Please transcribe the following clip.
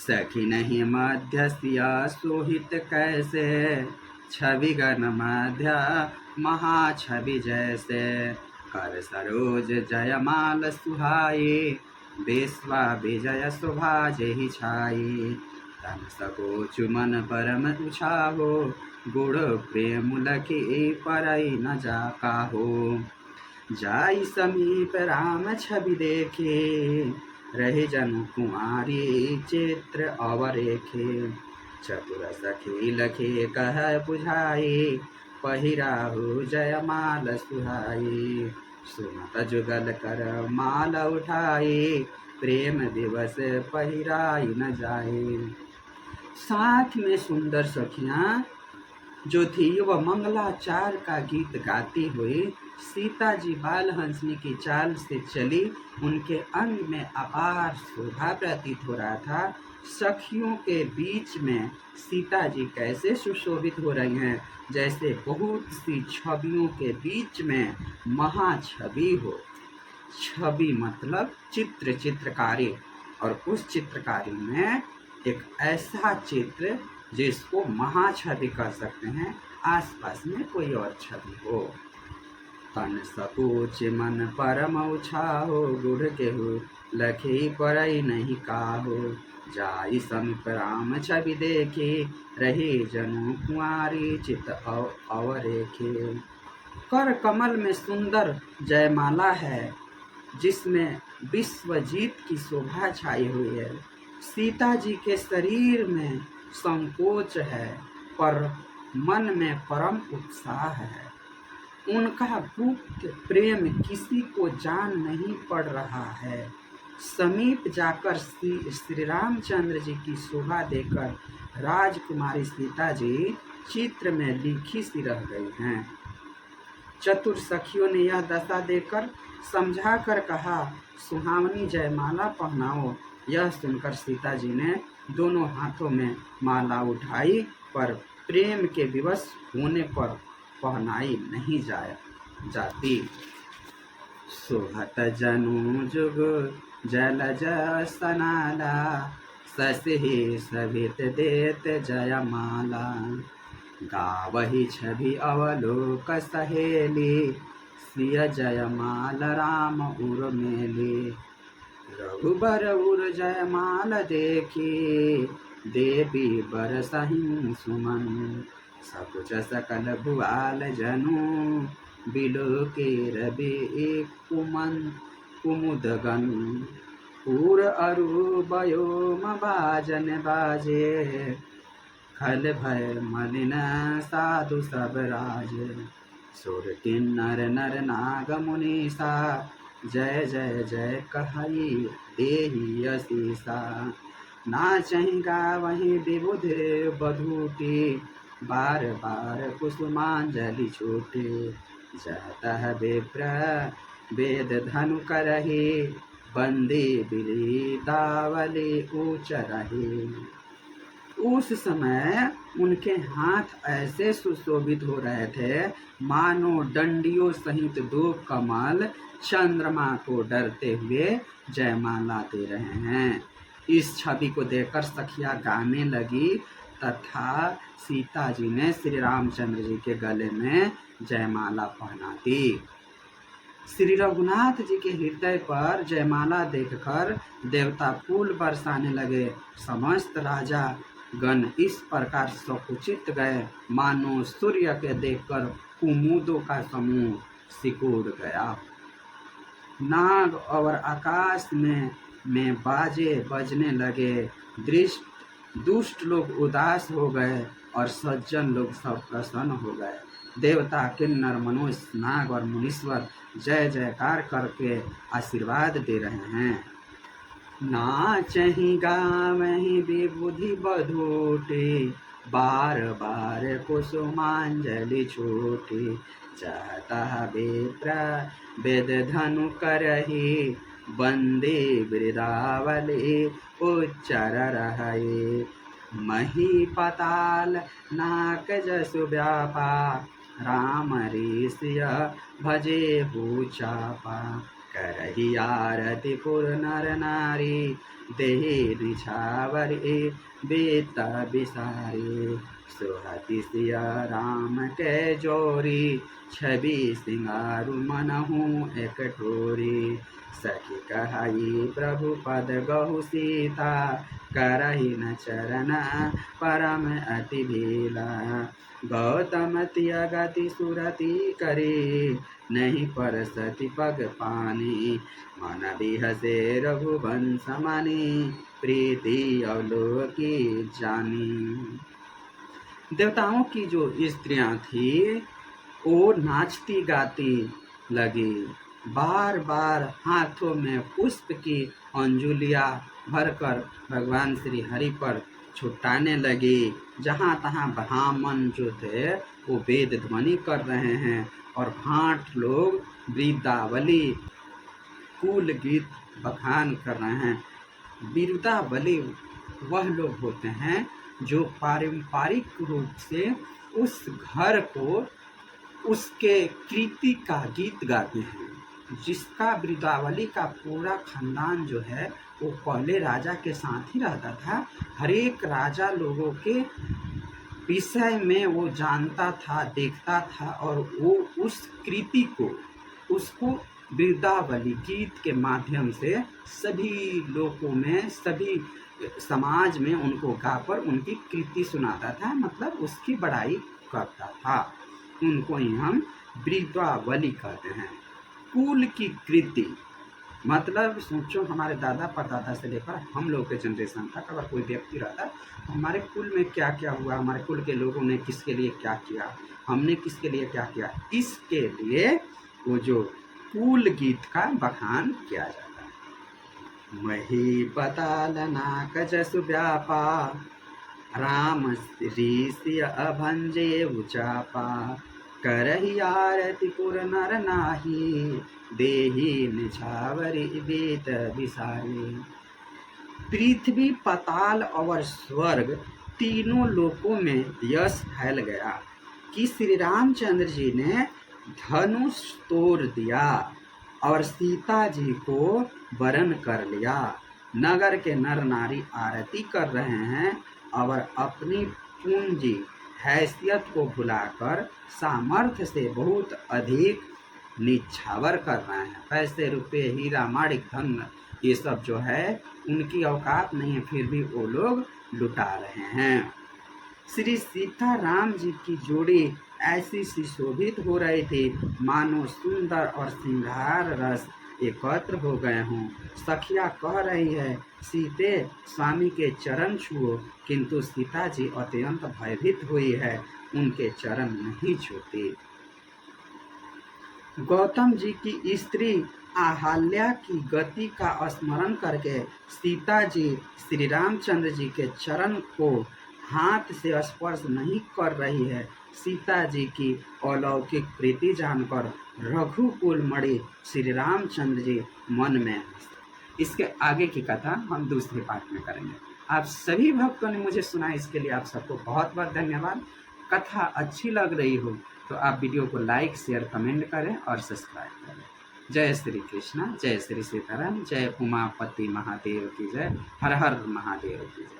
सखी नहीं मध्यस्या सोहित कैसे, छवि गण मध्य महाछवि जैसे। कर सरोज जयमाल सुहाई, विश्वा विजय शोभा जेहि छाई। तन सकोच मन परम उछाहो, गुण प्रेम लखी परई न जा काहो। जाई समीप राम छवि देखे, रहे जनु कुमारी चित्र अवरेखे। चतुर सखी लखे कह बुझाई, पहिराहु जयमाल सुहाई। सुनत जुगल कर माल उठाई, प्रेम दिवस पहिराई न जाए। साथ में सुंदर सखियां जो थी वह मंगलाचार का गीत गाती हुई सीता जी बाल हंसनी की चाल से चली। उनके अंग में अपार शोभा प्रतीत हो रहा था। सखियों के बीच में सीता जी कैसे सुशोभित हो रही हैं, जैसे बहुत सी छवियों के बीच में महाछवि हो। छवि मतलब चित्र, चित्रकारी, और उस चित्रकारी में एक ऐसा चित्र जिसको महाछवि कह सकते हैं, आसपास में कोई और छवि हो। तन सकोच मन परम उछाहो, गुढ़ केहू लखी परई नहीं काहो। जाई समीप राम छवि देखे, रही जनु कुंवारी चित अवरेखे। कर कमल में सुंदर जयमाला है, जिसमें विश्वजीत की शोभा छाई हुई है। सीता जी के शरीर में संकोच है, पर मन में परम उत्साह है। उनका गुप्त प्रेम किसी को जान नहीं पड़ रहा है। समीप जाकर श्री रामचंद्र जी की शोभा देकर राजकुमारी सीता जी चित्र में लिखी सी रह गई हैं। चतुर सखियों ने यह दशा देकर समझा कर कहा, सुहावनी जयमाला पहनाओ। यह सुनकर सीता जी ने दोनों हाथों में माला उठाई, पर प्रेम के विवश होने पर पहनाई नहीं जाती। सोहत जनु जुग जलज सनाला, ससहि सभित देत जयमाला। गावहि छवि अवलोक सहेली, सिय जयमाल राम उर्मिली। रघुबर उर जयमाल देखी, देवी बरसहिं सुमन। सकुच सकल भुआल जनु, बिलोके रवि कुमुदगन। पूर अरु बयोम बाजन बाजे, खल भय मलिन साधु सब राजे। सुर किन्नर नर नाग मुनीसा, जय जय जय कहई देहि असीसा। नाचहि गावहि विबुध बधूटी, बार बार कुसुमांजलि छूटे। जहतह विप्र वेद धनु करहि, बंदी बिली दावली ऊंच रही। उस समय उनके हाथ ऐसे सुशोभित हो रहे थे, मानो डंडियों सहित दो कमल चंद्रमा को डरते हुए जयमाला दे रहे हैं। इस छवि को देखकर सखिया गाने लगी तथा सीता जी ने श्री रामचंद्र जी के गले में जयमाला पहना दी। श्री रघुनाथ जी के हृदय पर जयमाला देखकर देवता फूल बरसाने लगे। समस्त राजा गण इस प्रकार सकुचित गए, मानो सूर्य के देखकर कुमुदों का समूह सिकुड़ गया। नाग और आकाश में बाजे बजने लगे। दुष्ट लोग उदास हो गए और सज्जन लोग सब प्रसन्न हो गए। देवता, किन्नर, मनुष्य, नाग और मुनीश्वर जय जयकार करके आशीर्वाद दे रहे हैं। नाचहि गावहि विबुधि बधूटी, बार बार कुसुमांजलि छूटी। चाहता विप्र वेद धनु करहि, बंदे वृदावली उच्चर रहे। मही पताल नाक जसु व्यापा, राम ऋषिय भजे चापा। करही आरती पुर नर नारी, देहि निछावर बीत बिसारी। सोहति सिया राम के जोरी, छवि सिंगारु मनहु एक ठोरी। सखी कहाई प्रभु पद गहु सीता, करही न चरण परम अति भीला। गौतम त्यागति सुरति करी, नहीं परसति पग पानी। मन बिहसे रघुवंश मनि, प्रीति अवलोकी जानी। देवताओं की जो स्त्रियां थी वो नाचती गाती लगी, बार बार हाथों में पुष्प की अंजुलियां भरकर भगवान श्री हरि पर छुटाने लगी। जहाँ तहाँ ब्राह्मण जो थे वो वेद ध्वनि कर रहे हैं और भाट लोग वृंदावली कुल गीत बखान कर रहे हैं। वृंदावली वह लोग होते हैं जो पारंपरिक रूप से उस घर को उसके कृति का गीत गाते हैं। जिसका वृंदावली का पूरा खानदान जो है वो पहले राजा के साथ ही रहता था। हर एक राजा लोगों के विषय में वो जानता था, देखता था और वो उस कृति को उसको वृंदावली गीत के माध्यम से सभी लोगों में, सभी समाज में उनको गाकर उनकी कृति सुनाता था, मतलब उसकी बड़ाई करता था। उनको ही हम वृंदावली कहते हैं। कुल की कृति मतलब सोचो, हमारे दादा परदादा से लेकर हम लोग के जनरेशन तक अगर कोई व्यक्ति रहता तो हमारे कुल में क्या क्या हुआ, हमारे कुल के लोगों ने किसके लिए क्या किया, हमने किसके लिए क्या किया, इसके लिए वो जो कुल गीत का बखान किया जाता है। मही पताल नाक जसु व्यापा, राम ऋषि अभंजे उचापा। करही आरती पुर नर नाही, देहि निछावरी बीत बिसारी। पृथ्वी, पाताल और स्वर्ग तीनों लोकों में यश फैल गया कि श्री रामचंद्र जी ने धनुष तोड़ दिया और सीता जी को वरण कर लिया। नगर के नर नारी आरती कर रहे हैं और अपनी पूंजी हैसियत को भुलाकर सामर्थ्य से बहुत अधिक निछावर कर रहे हैं। पैसे, रुपए, हीरा, माणिक, धन ये सब जो है उनकी औकात नहीं है, फिर भी वो लोग लुटा रहे हैं। श्री सीता राम जी की जोड़ी ऐसी सुशोभित हो रही थी मानो सुंदर और श्रृंगार रस एकत्र हो गए हों। सखिया कह रही है, सीते स्वामी के चरण छुओ, किंतु सीता जी अत्यंत भयभीत हुई है, उनके चरण नहीं छूती। गौतम जी की स्त्री आहाल्या की गति का स्मरण करके सीता जी श्री रामचंद्र जी के चरण को हाथ से स्पर्श नहीं कर रही है। सीता जी की अलौकिक प्रीति जानकर रघुकुल मणि श्री रामचंद्र जी मन में। इसके आगे की कथा हम दूसरे पार्ट में करेंगे। आप सभी भक्तों ने मुझे सुना, इसके लिए आप सबको बहुत बहुत धन्यवाद। कथा अच्छी लग रही हो तो आप वीडियो को लाइक, शेयर, कमेंट करें और सब्सक्राइब करें। जय श्री कृष्णा, जय श्री सीताराम, जय उमापति महादेव की जय, हर हर महादेव की जय।